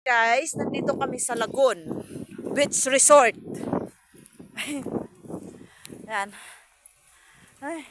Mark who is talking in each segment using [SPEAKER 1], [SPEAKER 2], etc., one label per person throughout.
[SPEAKER 1] guys, nandito kami sa Lagoon Beach Resort. Yan. Ay,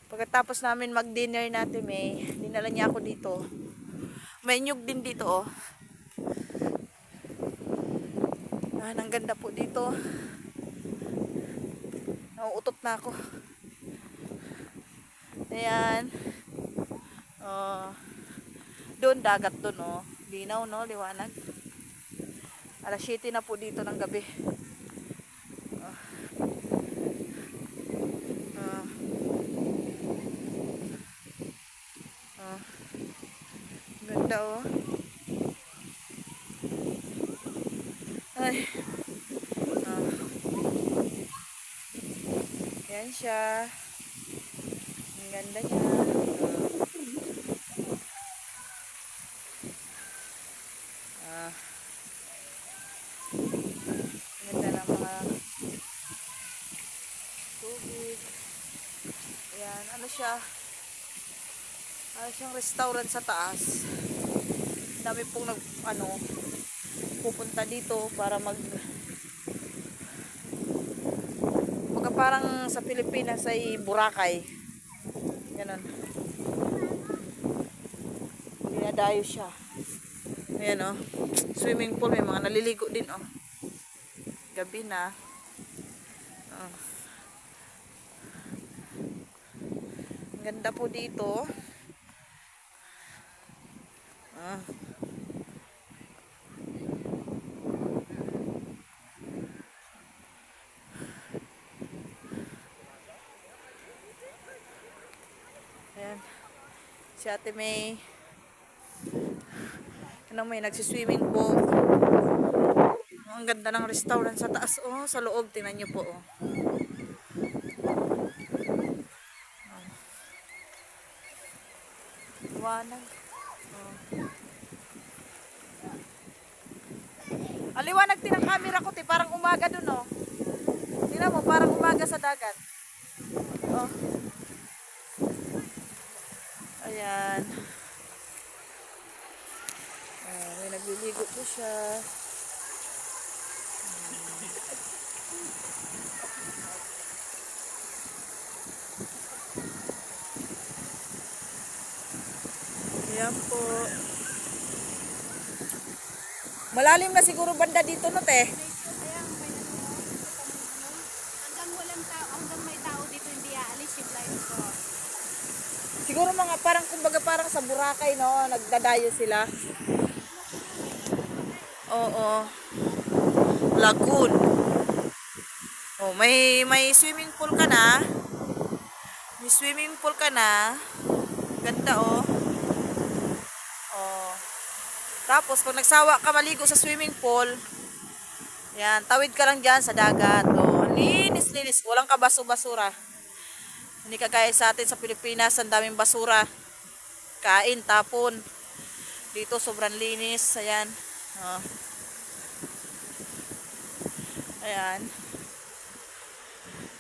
[SPEAKER 1] pagkatapos namin mag-dinner natin, dinala niya ako dito. May nyug din dito, oh. Ang ganda po dito. Nauutot na ako. Ayan. Oh. Doon, dagat doon, oh. Linaw, no? Liwanag. Alas 7 na po dito ng gabi. Oh. Oh. Oh. Ganda, oh. Ay. Oh. Yan siya. Ang ganda niya. Ganda ng mga tubig. Ayan, ano siya? Siyang restaurant sa taas. Dami pong pupunta dito para parang sa Pilipinas ay Boracay. Ganun. Dinadayo siya. Ayan, oh. Swimming pool, may mga naliligo din, oh. Gabi na. Oh. Ang ganda po dito. Ah. Ayan. Si Ate May. May nagsiswimming po. Ang ganda ng restaurant sa taas, oh. Sa loob, tingnan nyo po, oh. Liwanag. Oh. Aliwanag din ang camera ko, parang umaga dun, oh. Tingnan mo, parang umaga sa dagat. Oh. Ayan. Oh, may nagliligo po siya. Ayan po. Malalim na siguro banda dito, no, te?
[SPEAKER 2] Hanggang may tao dito hindi aalis yung lifeguard.
[SPEAKER 1] Siguro mga parang, kumbaga parang sa Boracay, no? Nagdadayo sila. Oo. Lagoon. Oh, may swimming pool ka na. May swimming pool ka na. Ganda, oh. Oh. Tapos, pag nagsawa ka maligo sa swimming pool, yan, tawid ka lang dyan sa dagat. Oh, linis. Walang kabaso-basura. Hindi kagaya sa atin sa Pilipinas, ang daming basura. Kain, tapon. Dito, sobrang linis. Ayan. Oh. Ayan.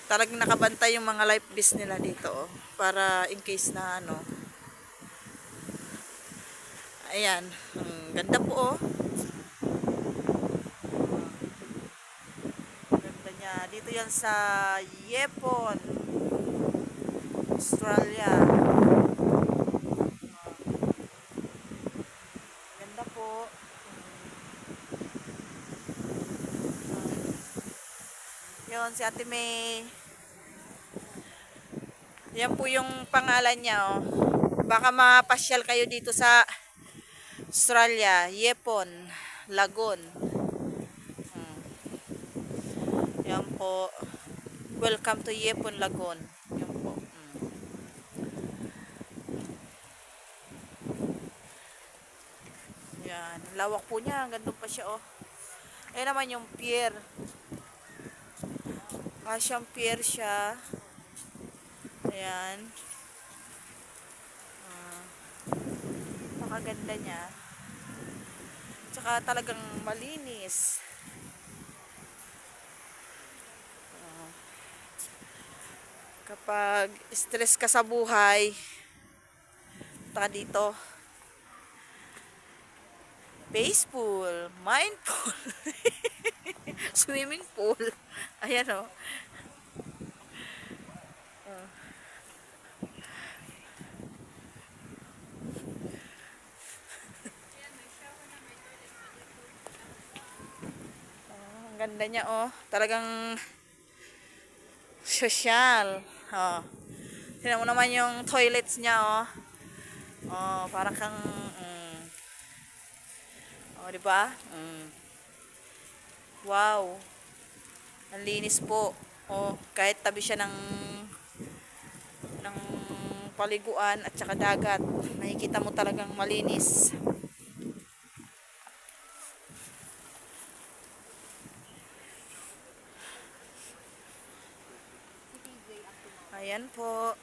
[SPEAKER 1] Talagang nakabantay yung mga life vest nila dito, oh, para in case na ano. Ayan, ganda po, oh. Ganda niya. Dito yan sa Yepon, Australia. Ganda po. Yun, si Ate May. Yan po yung pangalan niya, oh. Baka mapasyal kayo dito sa Australia, Yepon, Lagoon. Yan po. Welcome to Yepon, Lagoon. Yan po. Yan. Lawak po niya. Ganda pa siya, oh. Ayan naman yung pier. Kasyang pier siya. Ayan. Napakaganda niya. Tsaka talagang malinis. Kapag stress ka sa buhay, punta ka dito. Peaceful, mindful, swimming pool. Ayan o. Ang ganda niya oh. Talagang social. Oh. Tingnan mo naman yung toilets niya oh. Oh, para kang oh, di ba? Wow. Ang linis po. Oh, kahit tabi siya ng paliguan at saka dagat, makikita mo talagang malinis. Ayan po.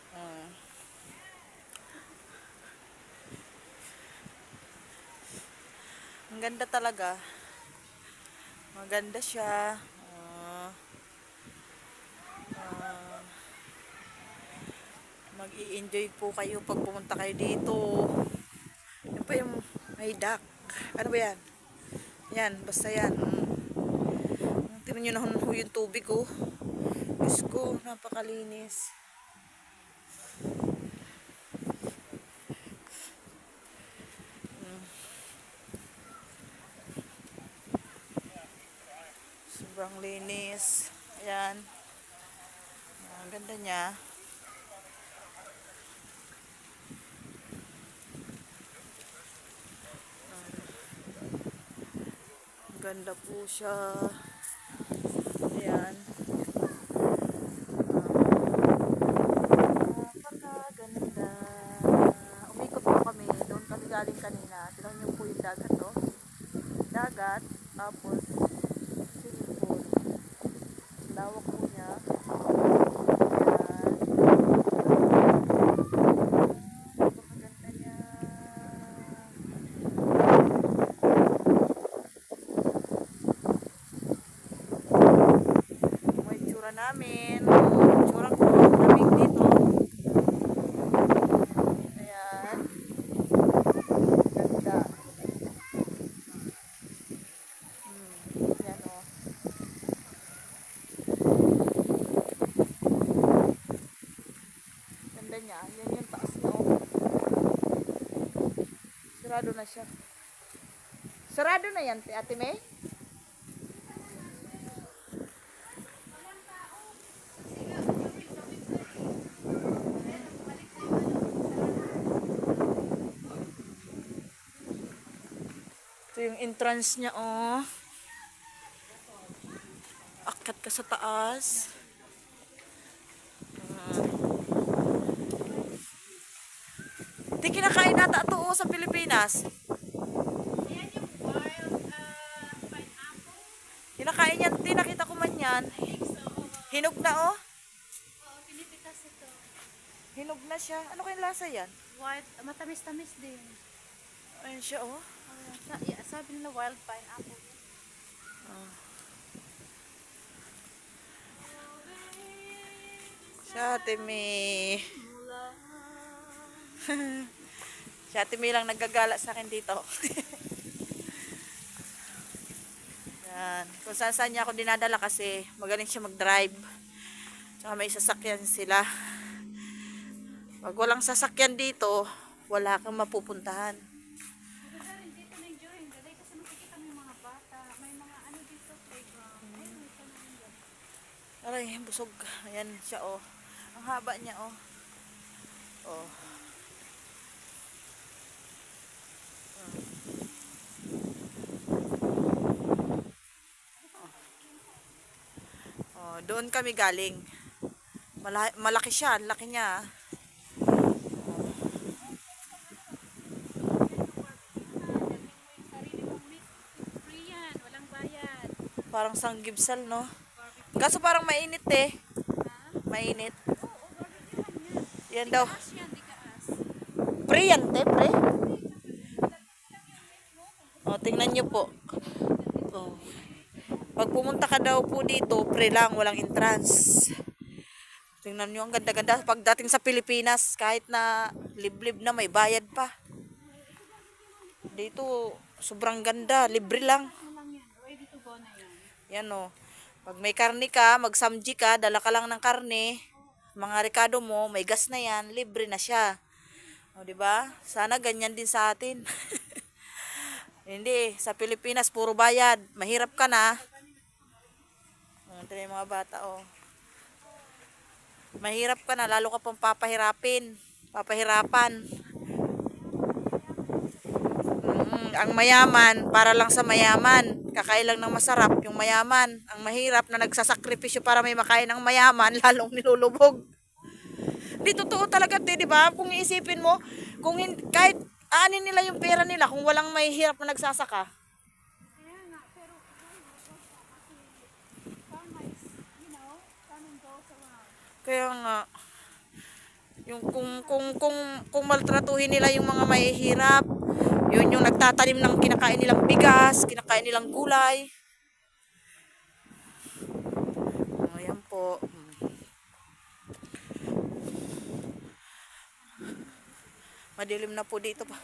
[SPEAKER 1] Ang ganda talaga. Maganda siya. Mag-i-enjoy po kayo pag pumunta kayo dito. Yan po yung may duck. Ano ba yan? Yan, basta yan. Tingnan nyo na ho yung tubig oh. Diyos ko, napakalinis. Sobrang linis. Ayan. Ang ganda niya. Ang ganda po siya. Ayan. Napakaganda. Umikot po kami. Doon kami galing kanina. Tignan niyo po yung dagat to. Dagat. Tapos swimming pool. Lawak po niya. Napakaganda niya. May tsura namin. Tsura ko. Lamig dito. Ayan. Ganda. Yan o. Ganda niya. Yan yung taas niya o. Sarado na siya. Sarado na yan, Ate May? Ito yung entrance niya, oh. Akyat ka sa taas. Di kinakain nata ito, oh, sa Pilipinas.
[SPEAKER 2] Ayan yung wild pineapple.
[SPEAKER 1] Kinakain yan, di nakita ko man yan. Hinog na, oh.
[SPEAKER 2] Oo, pinipitas ito.
[SPEAKER 1] Hinog na siya. Ano kayong lasa yan?
[SPEAKER 2] Wild, matamis-tamis din.
[SPEAKER 1] Ayun siya, oh.
[SPEAKER 2] Sabi nila wild pineapple.
[SPEAKER 1] Si Ate May. Si Ate May lang naggagala sa akin dito. Yan. Kung saan saan niya ako dinadala kasi magaling siya mag-drive. Tsaka may sasakyan sila. Pag walang sasakyan dito, wala kang mapupuntahan.
[SPEAKER 2] Maganda rin dito na enjoy. Galing kasi makikita mo yung mga bata. May mga ano dito, playground. Ay, may tanong yan.
[SPEAKER 1] Aray, busog. Ayan siya, oh. Ang haba niya, oh. Oh. Oh, doon kami galing. Malaki siya, laki niya.
[SPEAKER 2] Sarili mong meat. Free yan. Walang bayad.
[SPEAKER 1] Parang sanggibsal, no? Kaso parang mainit eh. Mainit.
[SPEAKER 2] Oo, barbecue yan.
[SPEAKER 1] Yan daw.
[SPEAKER 2] Kaas yan, di kaas.
[SPEAKER 1] Pre yan, te, pre. O, tingnan nyo po. O. Pag pumunta ka daw po dito, pre lang, walang entrance. Tingnan nyo, ang ganda-ganda. Pagdating sa Pilipinas, kahit na liblib na, may bayad pa. Dito, Sobrang ganda. Libre lang.
[SPEAKER 2] Ano lang yan, ready to go na yan.
[SPEAKER 1] Yan o. Pag may karne ka, magsamji ka, dala ka lang ng karne. Mga rekado mo, may gas na yan, libre na siya. O, di ba? Sana ganyan din sa atin. Hindi, sa Pilipinas, puro bayad. Mahirap ka na. Ito na yung mga bata, oh. Mahirap ka na, lalo ka pang papahirapan. Ang mayaman, para lang sa mayaman. Kakain lang ng masarap, yung mayaman. Ang mahirap na nagsasakripisyo para may makain ng mayaman, lalong nilulubog. Di totoo talaga, di ba? Kung iisipin mo, kahit aanin nila yung pera nila, kung walang may hirap na nagsasaka.
[SPEAKER 2] Kaya nga, pero karma is, come and goes around.
[SPEAKER 1] Kaya nga, yung kung maltratuhin nila yung mga mahihirap, yun yung nagtatanim ng kinakain nilang bigas, kinakain nilang gulay. Ayan po. Madilim na po dito pa.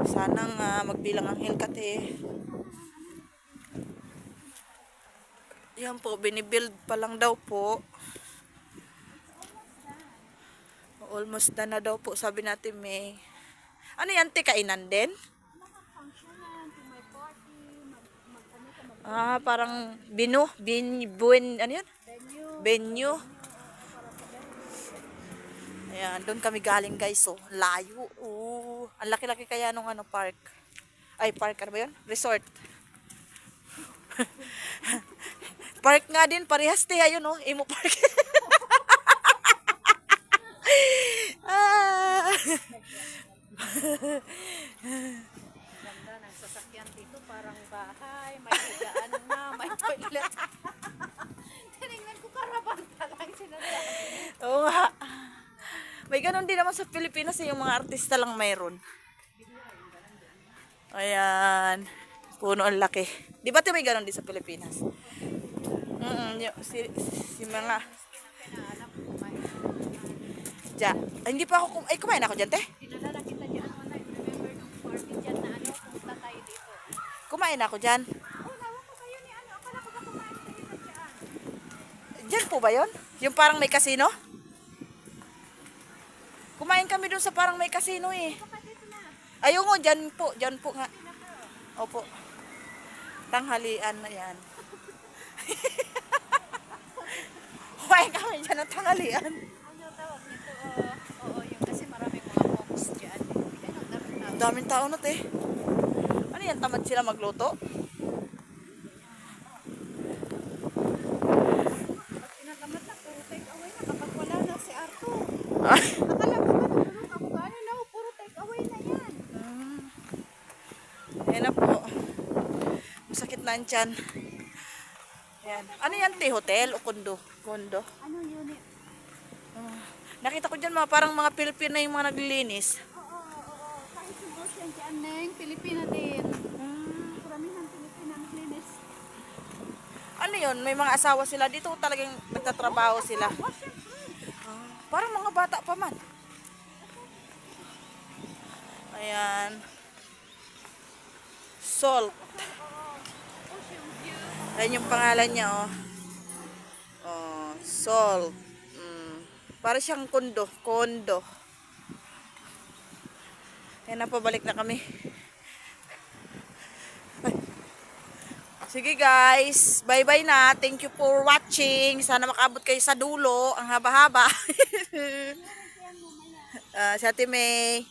[SPEAKER 1] Sana nga magbilang ang Hellcat. Yan po, binibuild pa lang daw po. Almost done na daw po, sabi natin May. Ano yan, kainan din?
[SPEAKER 2] Function to my party,
[SPEAKER 1] Parang ano yun? Venue. Ayan, doon kami galing guys, so layo. Ang laki-laki kaya nung park. Ay, park, ano ba yun? Resort. Park nga din, parehas ayun Imo Park.
[SPEAKER 2] Ganda ng sasakyan dito, parang bahay, may higaan na, may toilet. Tinignan ko karabanta lang sinasabi.
[SPEAKER 1] Oo nga. May ganun din naman sa Pilipinas, yung mga artista lang mayroon. Ayan. Puno ang laki. Di ba may ganun din sa Pilipinas? Si mga... hindi pa ako... kumain ako dyan, te?
[SPEAKER 2] Dinalala kita dyan online, remember nung party dyan na pumunta tayo dito.
[SPEAKER 1] Kumain ako dyan.
[SPEAKER 2] Nawan ko kayo ni akala ko ba kumain kayo na dyan?
[SPEAKER 1] Dyan po ba yun? Yung parang may casino? Kumain kami dun sa parang may casino
[SPEAKER 2] Kapatid na.
[SPEAKER 1] Ayun nga, dyan po nga. Opo. Tanghalian na yan. Kumain kami dyan ng tanghalian.
[SPEAKER 2] Ano tawag nito? Oo, yung kasi maraming mga momos dyan.
[SPEAKER 1] Ang daming tao na, te. Ano yan, tamad sila magluto?
[SPEAKER 2] Pag tinatamad na, puro take away na kapag wala na si Arto.
[SPEAKER 1] Ah.
[SPEAKER 2] Akala ko ba tulog ako gano'n na, puro take away na yan.
[SPEAKER 1] Ayan na po. Masakit na ang tiyan. Ayan. Ano yan, te? Hotel o kondo? Kondo.
[SPEAKER 2] Ano unit?
[SPEAKER 1] Nakita ko dyan parang mga Pilipino yung mga naglilinis.
[SPEAKER 2] Oo. Kahit yung boss yan dyan, Neng, Pilipina din. Karamihan Pilipina naglinis.
[SPEAKER 1] Ano yun? May mga asawa sila dito, talagang nagtatrabaho sila. Parang mga bata pa man. Ayan. Salt. Ayan yung pangalan niya, Salt. Para siyang kondo. Ayan na, pabalik na kami. Sige guys, bye-bye na. Thank you for watching. Sana makaabot kayo sa dulo. Ang haba-haba. Si Ate May.